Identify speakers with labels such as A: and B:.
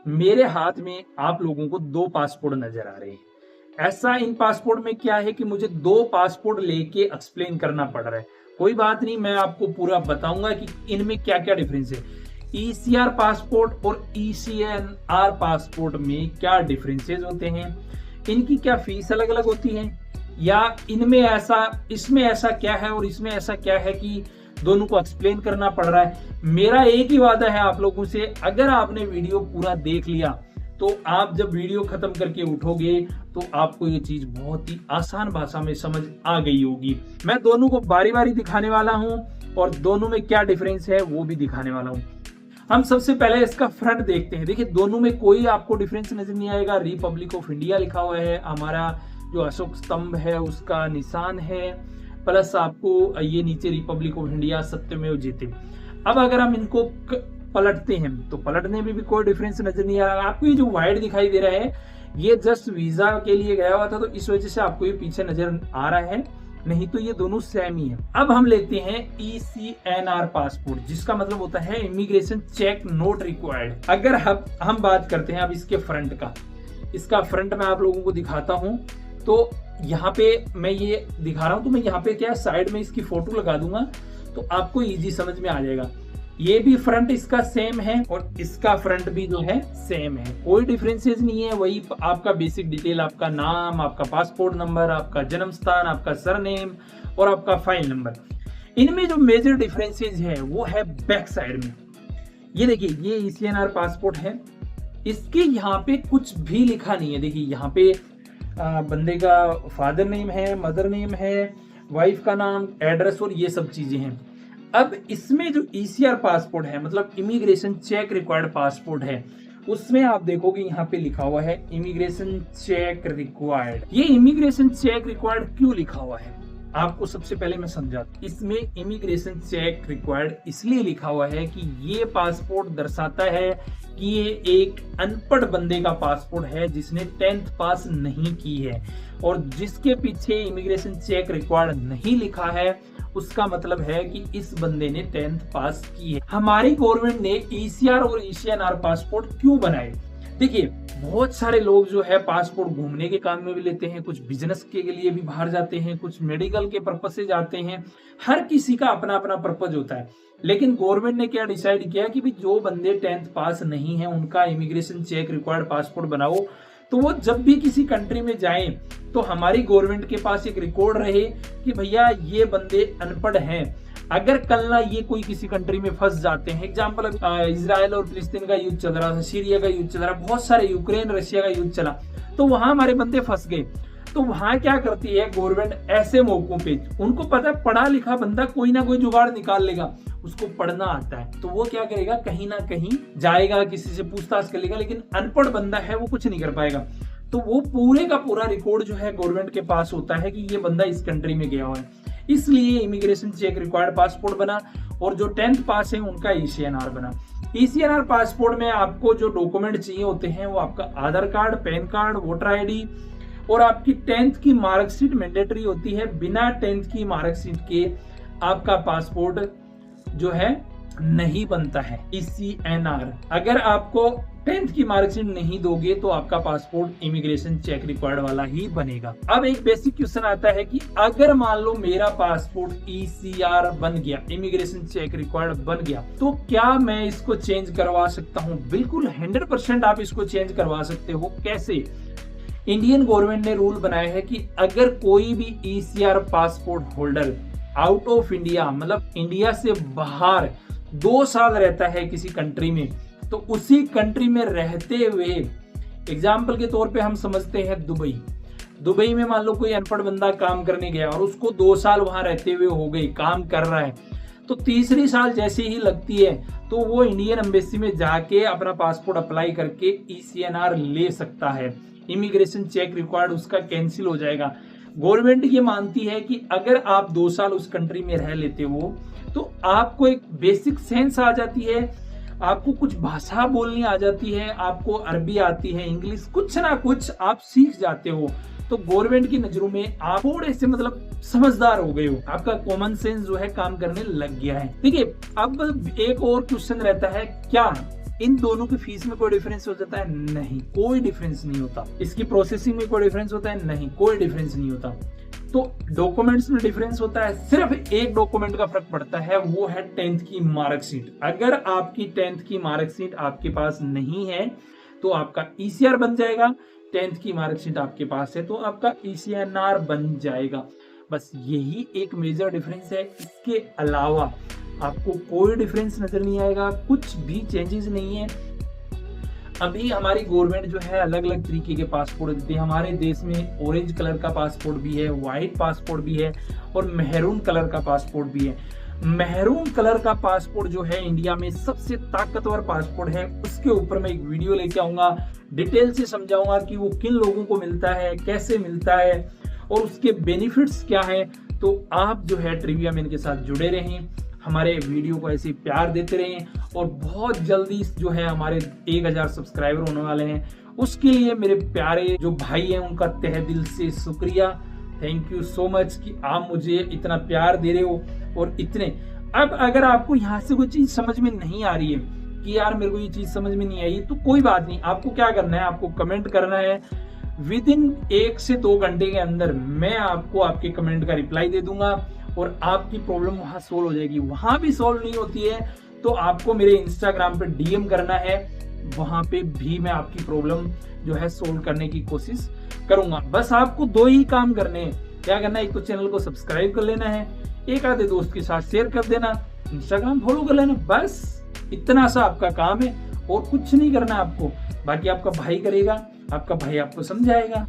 A: मेरे हाथ में आप लोगों को 2 पासपोर्ट नज़र आ रहे हैं। ऐसा इन पासपोर्ट में क्या है कि मुझे 2 पासपोर्ट लेके एक्सप्लेन करना पड़ रहा है। कोई बात नहीं, मैं आपको पूरा बताऊँगा कि इनमें क्या-क्या डिफरेंस है। ईसीआर पासपोर्ट और ईसीएनआर पासपोर्ट में क्या डिफरेंसेस होते हैं, इनकी क्या फीस अलग-अलग होती है, या इसमें ऐसा क्या है और इसमें ऐसा क्या है कि दोनों को एक्सप्लेन करना पड़ रहा है। मेरा एक ही वादा है आप लोगों से, अगर आपने वीडियो पूरा देख लिया तो आप जब वीडियो खत्म करके उठोगे तो आपको ये चीज बहुत ही आसान भाषा में समझ आ गई होगी। मैं दोनों को बारी बारी दिखाने वाला हूं और दोनों में क्या डिफरेंस है वो भी दिखाने वाला हूं। हम सबसे पहले इसका फ्रंट देखते हैं। देखिए, दोनों में कोई आपको डिफरेंस नजर नहीं आएगा। रिपब्लिक ऑफ इंडिया लिखा हुआ है, हमारा जो अशोक स्तंभ है उसका निशान है, प्लस आपको ये नीचे रिपब्लिक ऑफ इंडिया सत्यमेव जयते। अब अगर हम इनको पलटते हैं तो पलटने में भी कोई डिफरेंस नजर नहीं आ रहा। आपको ये जो वाइट दिखाई दे रहा है ये जस्ट वीजा के लिए गया हुआ था, तो इस वजह से आपको ये पीछे नजर आ रहा है, नहीं तो ये दोनों सेम ही है। अब हम लेते हैं ईसीएनआर पासपोर्ट, जिसका मतलब होता है इमिग्रेशन चेक नोट रिक्वायर्ड। अगर हम बात करते हैं अब इसके फ्रंट का, इसका फ्रंट मैं आप लोगों को दिखाता हूं। तो यहाँ पे मैं ये दिखा रहा हूं, तो मैं यहाँ पे क्या साइड में इसकी फोटो लगा दूंगा तो आपको इजी समझ में आ जाएगा। ये भी फ्रंट इसका सेम है और इसका फ्रंट भी जो है सेम है, कोई डिफरेंसेस नहीं है। वही आपका बेसिक डिटेल, आपका नाम, आपका पासपोर्ट नंबर, आपका जन्म स्थान, आपका सरनेम और आपका फाइल नंबर। इनमें जो मेजर डिफरेंसेस है वो है बैक साइड में। ये देखिए, ये ईसीएनआर पासपोर्ट है, इसके यहाँ पे कुछ भी लिखा नहीं है। देखिए यहाँ पे बंदे का फादर नेम है, मदर नेम है, वाइफ का नाम, एड्रेस और ये सब चीजें हैं। अब इसमें जो ईसीआर पासपोर्ट है, मतलब इमिग्रेशन चेक रिक्वायर्ड पासपोर्ट है, उसमें आप देखोगे यहाँ पे लिखा हुआ है इमिग्रेशन चेक रिक्वायर्ड। ये इमिग्रेशन चेक रिक्वायर्ड क्यों लिखा हुआ है आपको सबसे पहले मैं समझाता हूं। इसमें इमिग्रेशन चेक रिक्वायर्ड इसलिए लिखा हुआ है कि ये पासपोर्ट दर्शाता है कि ये एक अनपढ़ बंदे का पासपोर्ट है जिसने 10th पास नहीं की है, और जिसके पीछे इमिग्रेशन चेक रिक्वायर्ड नहीं लिखा है उसका मतलब है कि इस बंदे ने 10th पास की है। हमारी गवर्नमेंट ने ईसीआर और ईसीएनआर पासपोर्ट क्यों बनाए? देखिए, बहुत सारे लोग जो है पासपोर्ट घूमने के काम में भी लेते हैं, कुछ बिजनेस के लिए भी बाहर जाते हैं, कुछ मेडिकल के पर्पज से जाते हैं। हर किसी का अपना अपना पर्पज होता है, लेकिन गवर्नमेंट ने क्या डिसाइड किया कि भी जो बंदे 10th पास नहीं है उनका इमिग्रेशन चेक रिक्वायर्ड पासपोर्ट बनाओ, तो वो जब भी किसी कंट्री में जाएं तो हमारी गवर्नमेंट के पास एक रिकॉर्ड रहे कि भैया ये बंदे अनपढ़ हैं। अगर कल ना ये कोई किसी कंट्री में फंस जाते हैं, एग्जाम्पल इजराइल और फिलिस्तीन का युद्ध चल रहा था, सीरिया का युद्ध चल रहा, बहुत सारे यूक्रेन रशिया का युद्ध चला, तो वहां हमारे बंदे फंस गए। तो वहां क्या करती है गवर्नमेंट, ऐसे मौकों पे उनको पता है पढ़ा लिखा बंदा कोई ना कोई जुगाड़ निकाल लेगा, उसको पढ़ना आता है, तो वो क्या करेगा, कहीं ना कहीं जाएगा, किसी से पूछताछ कर लेगा। लेकिन अनपढ़ बंदा है वो कुछ नहीं कर पाएगा, तो वो पूरे का पूरा रिकॉर्ड जो है गवर्नमेंट के पास होता है कि ये बंदा इस कंट्री में गया हुआ है। इसलिए इमिग्रेशन चेक रिक्वायर्ड पासपोर्ट बना, और जो 10th पास है उनका ईसीएनआर बना। ईसीएनआर पासपोर्ट में आपको जो डॉक्यूमेंट चाहिए होते हैं वो आपका Aadhaar card, PAN card, voter ID और आपकी 10th की मार्कशीट मैंडेटरी होती है। बिना 10th की मार्कशीट के आपका पासपोर्ट जो है नहीं बनता है। ईसीएनआर, अगर आपको 10th की मार्कशीट नहीं दोगे तो आपका पासपोर्ट इमिग्रेशन चेक रिक्वायर्ड वाला ही बनेगा। अब एक बेसिक क्वेश्चन आता है कि अगर मान लो मेरा पासपोर्ट ईसीआर बन गया, इमिग्रेशन चेक रिक्वायर्ड बन गया, तो क्या मैं इसको चेंज करवा सकता हूँ? बिल्कुल 100% आप इसको चेंज करवा सकते हो। कैसे? इंडियन गवर्नमेंट ने रूल बनाया है कि अगर कोई भी ECR passport holder out of India, मतलब इंडिया से बाहर 2 साल रहता है किसी कंट्री में, तो उसी कंट्री में रहते हुए, एग्जाम्पल के तौर पे हम समझते हैं दुबई में मान लो कोई अनपढ़ बंदा काम करने गया और उसको 2 साल वहां रहते हुए हो गए, काम कर रहा है, तो तीसरी साल जैसे ही लगती है तो वो इंडियन एम्बेसी में जाके अपना पासपोर्ट अप्लाई करके ईसीएनआर ले सकता है। इमिग्रेशन चेक रिक्वायर्ड उसका कैंसिल हो जाएगा। गवर्नमेंट ये मानती है कि अगर आप 2 साल उस कंट्री में रह लेते हो तो आपको एक बेसिक सेंस आ जाती है, आपको कुछ भाषा बोलनी आ जाती है, आपको अरबी आती है, इंग्लिश, कुछ ना कुछ आप सीख जाते हो, तो गवर्नमेंट की नजरों में आप थोड़े से मतलब समझदार हो गए हो, आपका कॉमन सेंस जो है काम करने लग गया है। देखिए, अब एक और क्वेश्चन रहता है, क्या इन दोनों की फीस में कोई डिफरेंस हो जाता है? नहीं, कोई डिफरेंस नहीं होता। इसकी प्रोसेसिंग में कोई डिफरेंस होता है? नहीं, कोई डिफरेंस नहीं होता। तो डॉक्यूमेंट्स में डिफरेंस होता है, सिर्फ एक डॉक्यूमेंट का फर्क पड़ता है, वो है 10th की मार्कशीट। अगर आपकी 10th की मार्कशीट आपके पास नहीं है तो आपका ईसीआर बन जाएगा, 10th की मार्कशीट आपके पास है तो आपका ईसीएनआर बन जाएगा। बस यही एक मेजर डिफरेंस है, इसके अलावा आपको कोई डिफरेंस नजर नहीं आएगा, कुछ भी चेंजेस नहीं है। अभी हमारी गवर्नमेंट जो है अलग अलग तरीके के पासपोर्ट देती है। हमारे देश में ऑरेंज कलर का पासपोर्ट भी है, व्हाइट पासपोर्ट भी है और मेहरून कलर का पासपोर्ट भी है। मेहरून कलर का पासपोर्ट जो है इंडिया में सबसे ताकतवर पासपोर्ट है। उसके ऊपर मैं एक वीडियो लेके आऊंगा, डिटेल से समझाऊंगा कि वो किन लोगों को मिलता है, कैसे मिलता है और उसके बेनिफिट्स क्या है। तो आप जो है ट्रिविया मैन के साथ जुड़े रहें, हमारे वीडियो को ऐसे प्यार देते रहें और बहुत जल्दी जो है हमारे 1000 सब्सक्राइबर होने वाले हैं। उसके लिए मेरे प्यारे जो भाई हैं उनका तहे दिल से शुक्रिया, थैंक यू सो मच कि आप मुझे इतना प्यार दे रहे हो। और इतने अब अगर आपको यहाँ से कोई चीज समझ में नहीं आ रही है कि यार मेरे को ये चीज समझ में नहीं आई, तो कोई बात नहीं, आपको क्या करना है, आपको कमेंट करना है। विद इन 1 से 2 घंटे के अंदर मैं आपको आपके कमेंट का रिप्लाई दे दूंगा और आपकी प्रॉब्लम वहां सोल्व हो जाएगी। वहां भी सोल्व नहीं होती है तो आपको मेरे इंस्टाग्राम पे डीएम करना है, वहां पे भी मैं आपकी प्रॉब्लम जो है सोल्व करने की कोशिश करूंगा। बस आपको 2 ही काम करने हैं। क्या करना है, एक तो चैनल को सब्सक्राइब कर लेना है, एक आधे दोस्त के साथ शेयर कर देना, इंस्टाग्राम फॉलो कर लेना, बस इतना सा आपका काम है और कुछ नहीं करना आपको। बाकी आपका भाई करेगा, आपका भाई आपको समझाएगा।